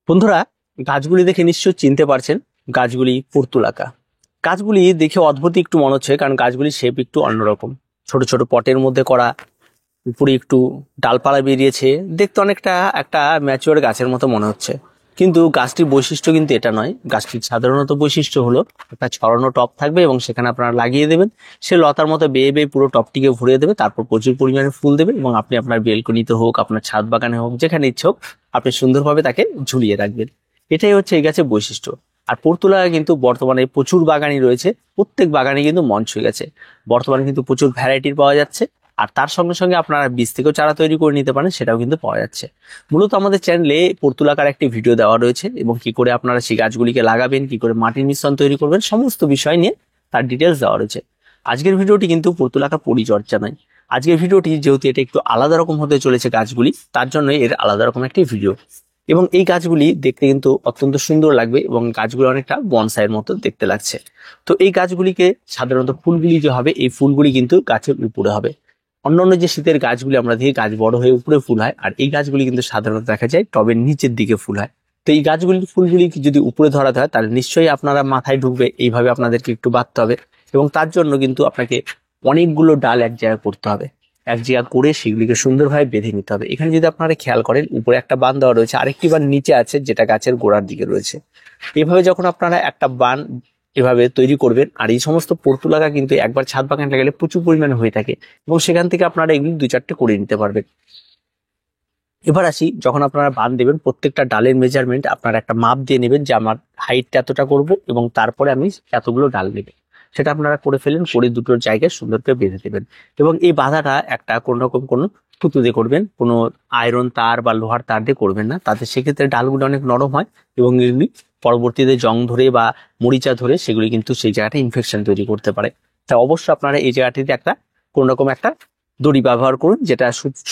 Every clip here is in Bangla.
বন্ধুরা, গাছগুলি দেখে নিশ্চয়ই চিনতে পারছেন। গাছগুলি পর্তুলাকা। গাছগুলি দেখে অদ্ভুত একটু মনে হচ্ছে, কারণ গাছগুলির শেপ একটু অন্যরকম। ছোট ছোট পটের মধ্যে করা, উপরে একটু ডালপালা বেরিয়েছে, দেখতে অনেকটা একটা ম্যাচিওর গাছের মতো মনে হচ্ছে। কিন্তু গাছটির বৈশিষ্ট্য কিন্তু এটা নয়। গাছটির সাধারণত বৈশিষ্ট্য হলো একটা ছড়ানো টব থাকবে এবং সেখানে আপনারা লাগিয়ে দেবেন। সে লতার মতো বেয়ে বেয়ে পুরো টবটিকে ভরিয়ে দেবে, তারপর প্রচুর পরিমাণে ফুল দেবে এবং আপনি আপনার বেলকনিতে হোক, আপনার ছাদ বাগানে হোক, যেখানে ইচ্ছে হোক, আপনি সুন্দরভাবে তাকে ঝুলিয়ে রাখবেন। এটাই হচ্ছে এই গাছের বৈশিষ্ট্য। আর পর্তুলাকা কিন্তু বর্তমানে প্রচুর বাগানই রয়েছে, প্রত্যেক বাগানে কিন্তু মঞ্চ হয়ে গেছে। বর্তমানে কিন্তু প্রচুর ভ্যারাইটির পাওয়া যাচ্ছে। আর তার সঙ্গে সঙ্গে আপনারা বীজ থেকেও চারা তৈরি করে নিতে পারেন, সেটাও কিন্তু পাওয়া যাচ্ছে। মূলত আমাদের চ্যানেলে পর্তুলাকার একটি ভিডিও দেওয়া রয়েছে এবং কি করে আপনারা সেই গাছগুলিকে লাগাবেন, কি করে মাটির মিশ্রণ তৈরি করবেন, সমস্ত বিষয় নিয়ে তার ডিটেলস দেওয়া রয়েছে। আজকের ভিডিওটি কিন্তু পর্তুলাকার পরিচর্যা নয়। আজকের ভিডিওটি যেহেতু এটা একটু আলাদা রকম হতে চলেছে গাছগুলি, তার জন্য এর আলাদা রকম একটি ভিডিও। এবং এই গাছগুলি দেখতে কিন্তু অত্যন্ত সুন্দর লাগবে এবং গাছগুলো অনেকটা বনসাইয়ের মতো দেখতে লাগছে। তো এই গাছগুলিকে সাধারণত ফুলগুলি যে হবে, এই ফুলগুলি কিন্তু গাছের উপরে হবে। অন্যান্য যে শীতের গাছগুলি আমরা দেখি গাছ বড় হয়ে উপরে ফুল হয়, আর এই গাছগুলি কিন্তু সাধারণত দেখা যায় টবের নিচের দিকে ফুল হয়। তো এই গাছগুলির ফুলগুলি যদি উপরে ধরাতে হয়, তাহলে নিশ্চয়ই আপনারা মাথায় ঢুকবে, এইভাবে আপনাদেরকে একটু বাঁধতে হবে। এবং তার জন্য কিন্তু আপনাকে অনেকগুলো ডাল এক জায়গায় করতে হবে। এক জায়গা করে সেগুলিকে সুন্দরভাবে বেঁধে নিতে হবে। এখানে যদি আপনারা খেয়াল করেন, উপরে একটা বান দেওয়া রয়েছে, আরেকটি বান নিচে আছে, যেটা গাছের গোড়ার দিকে রয়েছে। এভাবে যখন আপনারা একটা বান এভাবে তৈরি করবেন, আর এই সমস্ত পর্তুলাকা কিন্তু একবার ছাদ বাগানে লাগালে প্রচুর পরিমাণে হয়ে থাকে এবং সেখান থেকে আপনারা এগুলি 2-4টে করে নিতে পারবেন। এবার আসি, যখন আপনারা বান দেবেন, প্রত্যেকটা ডালের মেজারমেন্ট আপনারা একটা মাপ দিয়ে নেবেন যে আমার হাইটটা এতটা করব এবং তারপরে আমি এতগুলো ডাল নেব। সেটা আপনারা করে ফেলেন, করে দুটোর জায়গায় সুন্দর করে বেঁধে দেবেন। এবং এই বাঁধাটা একটা কোন রকম কোনো সুতো দিয়ে করবেন, কোনো আয়রন তার বা লোহার তার দিয়ে করবেন না, তাতে সেক্ষেত্রে ডালগুলো অনেক নরম হয় এবং এগুলি পরবর্তীতে জং ধরে বা মরিচা ধরে সেগুলি কিন্তু সেই জায়গাটা ইনফেকশন তৈরি করতে পারে। তা অবশ্যই আপনারা এই জায়গাটিতে একটা কোন রকম একটা দড়ি ব্যবহার করুন, যেটা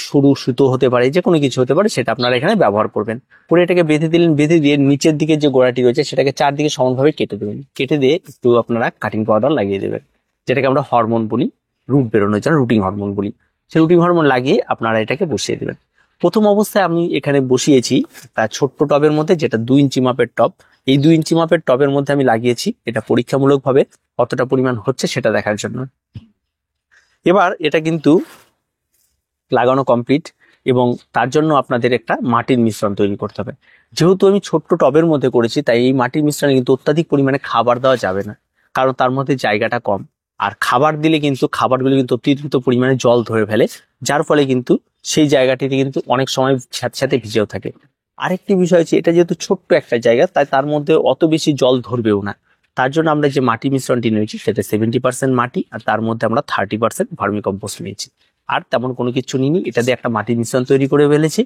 সরু সুতো হতে পারে, যে কোনো কিছু হতে পারে, সেটা আপনারা এখানে ব্যবহার করবেন। পরে এটাকে বেঁধে দিলেন, বেঁধে দিয়ে নিচের দিকে যে গোড়াটি রয়েছে সেটাকে চারদিকে সমানভাবে কেটে দেবেন। কেটে দিয়ে একটু আপনারা কাটিং পাউডার লাগিয়ে দেবেন, যেটাকে আমরা হরমোন বলি, রুট বেরোনোর জন্য রুটিং হরমোন বলি। সেই রুটিং হরমোন লাগিয়ে আপনারা এটাকে বসিয়ে দেবেন। প্রথম অবস্থায় আমি এখানে বসিয়েছি তার ছোট্ট টবের মধ্যে, যেটা 2 ইঞ্চি মাপের টব। এই 2 ইঞ্চি মাপের টবের মধ্যে আমি লাগিয়েছি, এটা পরীক্ষামূলকভাবে কতটা পরিমাণ হচ্ছে সেটা দেখার জন্য। এবার এটা কিন্তু লাগানো কমপ্লিট এবং তার জন্য আপনাদের একটা মাটির মিশ্রণ তৈরি করতে হবে। যেহেতু আমি ছোট্ট টবের মধ্যে করেছি, তাই এই মাটির মিশ্রণে কিন্তু অত্যাধিক পরিমাণে খাবার দেওয়া যাবে না, কারণ তার মধ্যে জায়গাটা কম। আর খাবার দিলে কিন্তু খাবারগুলো কিন্তু অতিরিক্ত পরিমাণে জল ধরে ফেলে, যার ফলে কিন্তু সেই জায়গাটিতে কিন্তু অনেক সময় সাথে সাথে ভিজেও থাকে। আরেকটি বিষয় হচ্ছে, এটা যেহেতু ছোট্ট একটা জায়গা, তাই তার মধ্যে অত বেশি জল ধরবেও না। তার জন্য আমরা যে মাটি মিশ্রণটি নিয়েছি সেটা 70% মাটি, আর তার মধ্যে আমরা 30% ভার্মি কম্পোস্ট নিয়েছি। আর তেমন কোনো কিছু নিইনি, এটা দিয়ে একটা মাটির মিশ্রণ তৈরি করে ফেলেছি।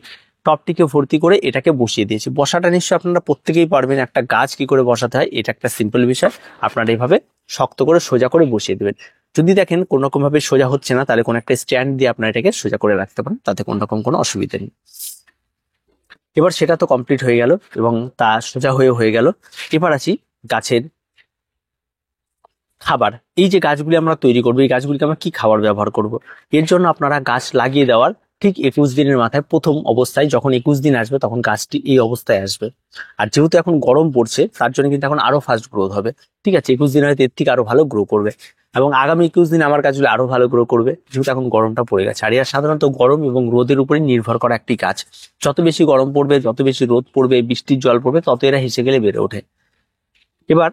টবটিকে ভর্তি করে এটাকে বসিয়ে দিয়েছি। বসাটা নিশ্চয়ই আপনারা প্রত্যেকেই পারবেন। একটা গাছ কি করে বসাতে হয়, এটা একটা সিম্পল বিষয়। আপনারা এইভাবে শক্ত করে সোজা করে বসিয়ে দেবেন। যদি দেখেন কোনো রকম ভাবে সোজা হচ্ছে না, তাহলে কোনো একটা স্ট্যান্ড দিয়ে আপনারা এটাকে সোজা করে রাখতে পারেন, তাতে কোনো রকম কোনো অসুবিধা নেই। এবার সেটা তো কমপ্লিট হয়ে গেল এবং তা সোজা হয়ে গেল। এবার আসি গাছের খাবার। এই যে গাছগুলি আমরা তৈরি করবো, এই গাছগুলিকে আমরা কি খাবার ব্যবহার করব। এর জন্য আপনারা গাছ লাগিয়ে দেওয়ার ঠিক 21 দিনের মাথায়, প্রথম অবস্থায় যখন 21 দিন আসবে, তখন গাছটি এই অবস্থায় আসবে। আর যেহেতু এখন গরম পড়ছে, তার জন্য কিন্তু এখন আরো ফাস্ট গ্রোথ হবে। ঠিক আছে, 21 দিন হয়তো এর থেকে আরো ভালো গ্রো করবে এবং আগামী 21 দিন আমার গাছগুলো আরো ভালো গ্রো করবে, যেহেতু এখন গরমটা পড়ে গেছে। আর এরা সাধারণত গরম এবং রোদের উপরে নির্ভর করা একটি গাছ। যত বেশি গরম পড়বে, যত বেশি রোদ পড়বে, বৃষ্টির জল পড়বে, তত এরা হেসে গেলে বেড়ে ওঠে। এবার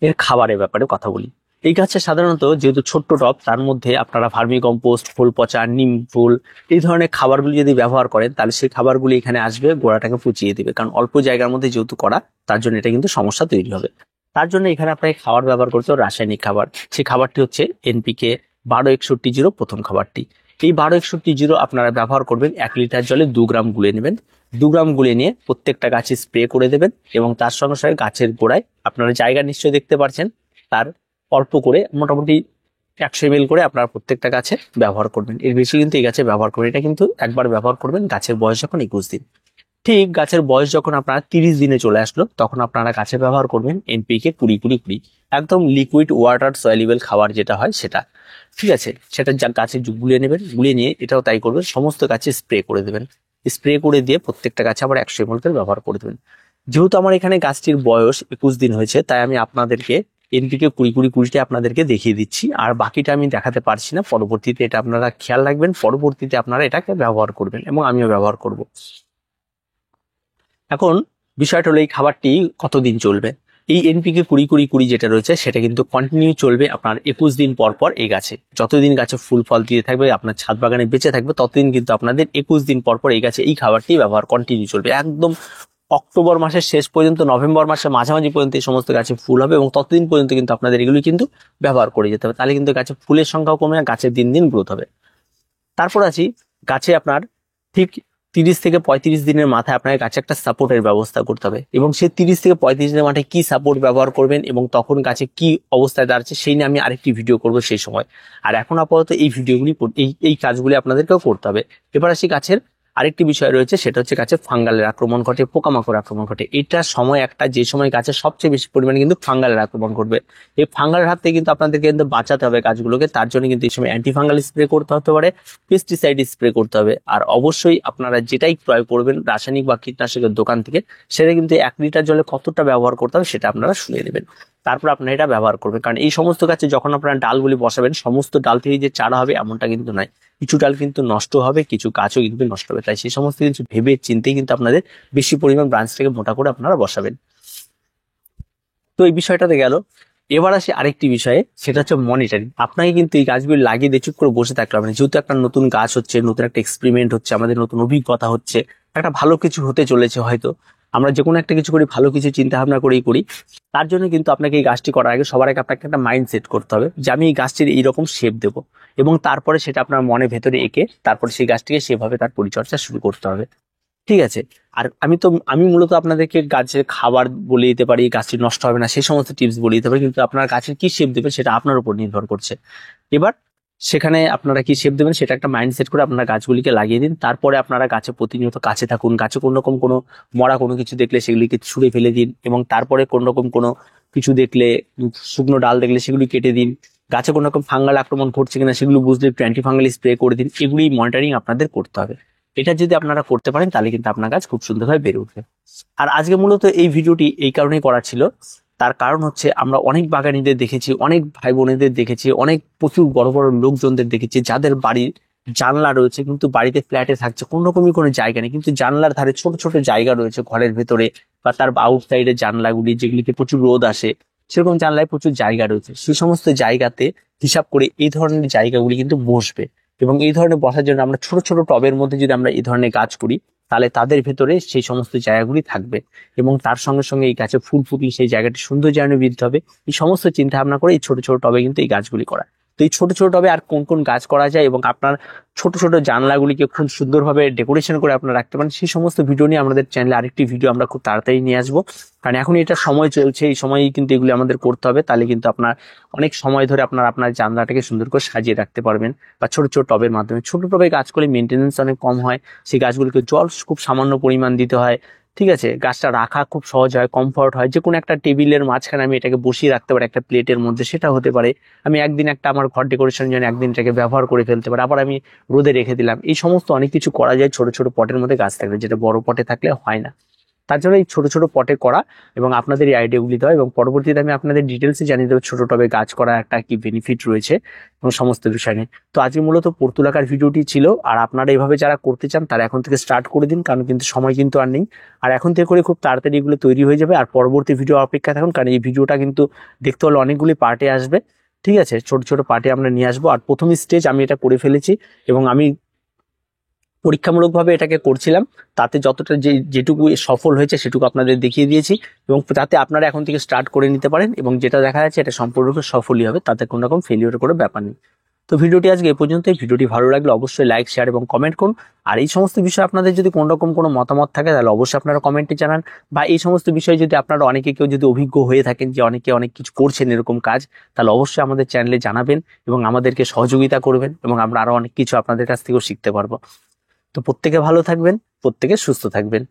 এর খাবারের ব্যাপারে কথা বলি। এই গাছে সাধারণত যেহেতু ছোট্ট টব, তার মধ্যে আপনারা ভার্মি কম্পোস্ট, ফুল পচা, নিম ফুল, এই ধরনের খাবারগুলি যদি ব্যবহার করেন, তাহলে সেই খাবারগুলি এখানে আসবে, গোড়াটাকে পচিয়ে দিবে। কারণ অল্প জায়গার মধ্যে যেহেতু করা, তার জন্য এটা কিন্তু সমস্যা তৈরি হবে। তার জন্য এখানে আপনাকে খাবার ব্যবহার করতে হবে রাসায়নিক খাবার। সেই খাবারটি হচ্ছে এনপিকে 12-61-0, প্রথম খাবারটি। এই 12-61-0 আপনারা ব্যবহার করবেন 1 লিটার জলে 2 গ্রাম গুলে নেবেন। 2 গ্রাম গুলে নিয়ে প্রত্যেকটা গাছে স্প্রে করে দেবেন এবং তার সঙ্গে সঙ্গে গাছের গোড়ায়, আপনারা জায়গা নিশ্চয়ই দেখতে পাচ্ছেন, তার অল্প করে মোটামুটি 100 ml করে আপনারা প্রত্যেকটা গাছে ব্যবহার করবেন। এর বেশি কিন্তু এই গাছে ব্যবহার করবেন। এটা কিন্তু একবার ব্যবহার করবেন গাছের বয়স যখন 21 দিন। ঠিক গাছের বয়স যখন আপনার 30 দিনে চলে আসলো, তখন আপনারা গাছে ব্যবহার করবেন এনপিকে 20-20-20, একদম লিকুইড ওয়াটার সয়েলেবল খাবার যেটা হয় সেটা। ঠিক আছে, সেটা গাছে গুলিয়ে নেবেন, গুলিয়ে নিয়ে এটাও তাই করবেন, সমস্ত গাছে স্প্রে করে দেবেন। স্প্রে করে দিয়ে প্রত্যেকটা গাছে আবার 100 ml করে ব্যবহার করে দেবেন। যেহেতু আমার এখানে গাছটির বয়স 21 দিন হয়েছে, তাই আমি আপনাদেরকে এনপিকে 20-20-20টি আপনাদেরকে দেখিয়ে দিচ্ছি, আর বাকিটা আমি দেখাতে পারছি না। পরবর্তীতে এটা আপনারা খেয়াল রাখবেন, পরবর্তীতে আপনারা এটাকে ব্যবহার করবেন এবং আমিও ব্যবহার করব। এখন বিষয়টা হলো এই খাবারটি কতদিন চলবে। এই এনপিকে 20-20-20 যেটা রয়েছে সেটা কিন্তু কন্টিনিউ চলবে আপনার 21 দিন পর পর এই গাছে। যতদিন গাছে ফুল ফল দিয়ে থাকবে, আপনার ছাদ বাগানে বেঁচে থাকবে, ততদিন কিন্তু আপনাদের 21 দিন পর পর এই গাছে এই খাবারটি ব্যবহার কন্টিনিউ চলবে। একদম অক্টোবর মাসের শেষ পর্যন্ত, নভেম্বর মাসের মাঝামাঝি পর্যন্ত এই সমস্ত গাছে ফুল হবে এবং ততদিন পর্যন্ত কিন্তু আপনাদের এগুলি কিন্তু ব্যবহার করে যেতে হবে। তাহলে কিন্তু গাছে ফুলের সংখ্যাও কমে, গাছের দিন দিন গ্রোথ হবে। তারপর আছি গাছে আপনার ঠিক 30 থেকে 35 দিনের মাথায় আপনাকে গাছে একটা সাপোর্টের ব্যবস্থা করতে হবে, এবং সেই 30 থেকে 35 দিনের মাথায় কি সাপোর্ট ব্যবহার করবেন এবং তখন গাছে কি অবস্থায় দাঁড়াচ্ছে সেই নিয়ে আমি আরেকটি ভিডিও করব সেই সময়। আর এখন আপাতত এই ভিডিওগুলি এই কাজগুলি আপনাদেরকেও করতে হবে। এবার আসি গাছের আরেকটি বিষয় রয়েছে, সেটা হচ্ছে গাছে ফাঙ্গালের আক্রমণ ঘটে, পোকামাকড় আক্রমণ ঘটে। এটা সময় একটা যে সময় গাছে সবচেয়ে বেশি পরিমাণে কিন্তু ফাঙ্গালের আক্রমণ করবে। এই ফাঙ্গালের হাত থেকে কিন্তু আপনাদেরকে কিন্তু বাঁচাতে হবে গাছগুলোকে। তার জন্য কিন্তু এই সময় অ্যান্টিফাঙ্গাল স্প্রে করতে হতে পারে, পেস্টিসাইড স্প্রে করতে হবে। আর অবশ্যই আপনারা যেটাই ক্রয় করবেন রাসায়নিক বা কীটনাশকের দোকান থেকে, সেটা কিন্তু 1 লিটার জলে কতটা ব্যবহার করতে হবে সেটা আপনারা শুনে নেবেন, তারপর আপনারা এটা ব্যবহার করবেন। কারণ এই সমস্ত গাছে যখন আপনারা ডালগুলি বসাবেন, সমস্ত ডাল থেকে যে চারা হবে এমনটা কিন্তু নয়, কিছু ডাল কিন্তু নষ্ট হবে, কিছু গাছও কিন্তু নষ্ট হবে। তাই সেই সমস্ত কিছু ভেবে চিন্তেই কিন্তু আপনাদের বেশি পরিমাণ ব্রাঞ্চটাকে মোটা করে আপনারা বসাবেন। তো এই বিষয়টাতে গেল। এবার আসি আরেকটি বিষয়ে, সেটা হচ্ছে মনিটরিং। আপনাকে কিন্তু এই গাছগুলি লাগিয়ে দিয়ে চুপ করে বসে থাকতে হবে না। যেহেতু একটা নতুন গাছ হচ্ছে, নতুন একটা এক্সপেরিমেন্ট হচ্ছে, আমাদের নতুন অভিজ্ঞতা হচ্ছে, একটা ভালো কিছু হতে চলেছে। হয়তো আমরা যে কোনো একটা কিছু করি ভালো কিছু চিন্তা ভাবনা করেই করি। তার জন্য কিন্তু আপনাকে এই গাছটি করার আগে সবার আগে আপনাকে একটা মাইন্ড সেট করতে হবে যে আমি এই গাছটির এইরকম শেপ দেবো, এবং তারপরে সেটা আপনার মনের ভেতরে এঁকে তারপরে সেই গাছটিকে সেভাবে তার পরিচর্যা শুরু করতে হবে। ঠিক আছে। আর আমি মূলত আপনাদেরকে গাছের খাবার বলে দিতে পারি, গাছটি নষ্ট হবে না সেই সমস্ত টিপস বলে দিতে পারি, কিন্তু আপনার গাছের কি শেপ দেবেন সেটা আপনার উপর নির্ভর করছে। এবার সেখানে আপনারা কি শেপ দেবেন সেটা একটা মাইন্ড সেট করে আপনারা গাছগুলিকে লাগিয়ে দিন। তারপরে আপনারা গাছে প্রতিনিয়ত কাছে থাকুন। গাছে কোনো রকম কোনো মরা কোনো কিছু দেখলে সেগুলিকে ছুঁড়ে ফেলে দিন, এবং তারপরে কোনো রকম কোনো কিছু দেখলে, শুকনো ডাল দেখলে সেগুলি কেটে দিন। গাছে কোনো রকম ফাঙ্গাল আক্রমণ ঘটছে কিনা সেগুলো বুঝলে একটু অ্যান্টিফাঙ্গাল স্প্রে করে দিন। এগুলি মনিটরিং আপনাদের করতে হবে। এটা যদি আপনারা করতে পারেন তাহলে কিন্তু আপনার গাছ খুব সুন্দরভাবে বেড়ে উঠবে। আর আজকে মূলত এই ভিডিওটি এই কারণেই করা ছিল, তার কারণ হচ্ছে আমরা অনেক বাগানীদের দেখেছি, অনেক ভাই বোনেদের দেখেছি, অনেক প্রচুর বড় বড় লোকজনদের দেখেছি যাদের বাড়ির জানলা রয়েছে কিন্তু বাড়িতে ফ্ল্যাটে থাকছে, কোনো রকমই কোনো জায়গা নেই, কিন্তু জানলার ধারে ছোট ছোট জায়গা রয়েছে ঘরের ভেতরে বা তার আউটসাইডের জানলাগুলি যেগুলিতে প্রচুর রোদ আসে, সেরকম জানলায় প্রচুর জায়গা রয়েছে। সেই সমস্ত জায়গাতে হিসাব করে এই ধরনের জায়গাগুলি কিন্তু বসবে, এবং এই ধরনের বসার জন্য আমরা ছোট ছোট টবের মধ্যে যদি আমরা এই ধরনের গাছ করি তাহলে তাদের ভেতরে সেই সমস্ত জায়গাগুলি থাকবে, এবং তার সঙ্গে সঙ্গে এই গাছে ফুল ফুটিয়ে সেই জায়গাটি সৌন্দর্যায়নে বৃদ্ধি হবে। এই সমস্ত চিন্তা ভাবনা করে এই ছোট ছোট টবে কিন্তু এই গাছগুলি করা। তো এই ছোট ছোট টবে আর কোন কোন গাছ করা যায় এবং আপনার ছোট ছোট জানলাগুলিকে খুব সুন্দরভাবে ডেকোরেশন করে আপনারা রাখতে পারেন, সেই সমস্ত ভিডিও নিয়ে আমাদের চ্যানেলে আরেকটি ভিডিও আমরা খুব তাড়াতাড়ি নিয়ে আসবো। কারণ এখন এটা সময় চলছে, এই সময়ই কিন্তু এগুলি আমাদের করতে হবে, তাহলে কিন্তু আপনার অনেক সময় ধরে আপনার জানলাটাকে সুন্দর করে সাজিয়ে রাখতে পারবেন। বা ছোট ছোট টবের মাধ্যমে, ছোট টবে গাছ করলে মেনটেন্যান্স অনেক কম হয়, সেই গাছগুলিকে জল খুব সামান্য পরিমাণ দিতে হয়। ঠিক আছে, গাছটা রাখা খুব সহজ হয়, কমফর্ট হয়। যে কোনো একটা টেবিলের মাঝখানে আমি এটাকে বসিয়ে রাখতে পারি একটা প্লেটের মধ্যে, সেটা হতে পারে আমি একদিন একটা আমার ঘর ডেকোরেশনের জন্য একদিন এটাকে ব্যবহার করে ফেলতে পারি, আবার আমি রোদে রেখে দিলাম। এই সমস্ত অনেক কিছু করা যায় ছোট ছোট পটের মধ্যে গাছ থাকলে, যেটা বড় পটে থাকলে হয় না। তার জন্য এই ছোট ছোট পটে করা এবং আপনাদের এই আইডিয়াগুলি দেওয়া, এবং পরবর্তীতে আমি আপনাদের ডিটেলসে জানিয়ে দেবো ছোট টবে গাছ করা একটা কি বেনিফিট রয়েছে এবং সমস্ত বিষয় নিয়ে। তো আজকে মূলত পর্তুলাকার ভিডিওটি ছিল, আর আপনারা এইভাবে যারা করতে চান তারা এখন থেকে স্টার্ট করে দিন, কারণ কিন্তু সময় কিন্তু আর নেই। আর এখন থেকে করে খুব তাড়াতাড়ি এগুলো তৈরি হয়ে যাবে, আর পরবর্তী ভিডিও অপেক্ষা থাকুন, কারণ এই ভিডিওটা কিন্তু দেখতে হলে অনেকগুলি পার্টে আসবে। ঠিক আছে, ছোট ছোট পার্টে আমরা নিয়ে আসবো। আর প্রথম স্টেজ আমি এটা করে ফেলেছি, এবং আমি পরীক্ষামূলকভাবে এটাকে করছিলাম, তাতে যতটা যেটুকু সফল হয়েছে সেটুকু আপনাদের দেখিয়ে দিয়েছি, এবং যাতে আপনারা এখন থেকে স্টার্ট করে নিতে পারেন, এবং যেটা দেখা যাচ্ছে এটা সম্পূর্ণরূপে সফলই হবে, তাতে কোনো রকম ফেলিওরের কোনো ব্যাপার নেই। তো ভিডিওটি আজকে এ পর্যন্তই। ভিডিওটি ভালো লাগলে অবশ্যই লাইক, শেয়ার এবং কমেন্ট করুন। আর এই সমস্ত বিষয়ে আপনাদের যদি কোনো রকম কোনো মতামত থাকে তাহলে অবশ্যই আপনারা কমেন্টে জানান, বা এই সমস্ত বিষয়ে যদি আপনারা অনেকে কেউ যদি অভিজ্ঞ হয়ে থাকেন যে অনেকে অনেক কিছু করছেন এরকম কাজ, তাহলে অবশ্যই আমাদের চ্যানেলে জানাবেন এবং আমাদেরকে সহযোগিতা করবেন, এবং আমরা আরো অনেক কিছু আপনাদের কাছ থেকেও শিখতে পারবো। তো প্রত্যেকে ভালো থাকবেন, প্রত্যেকে সুস্থ থাকবেন।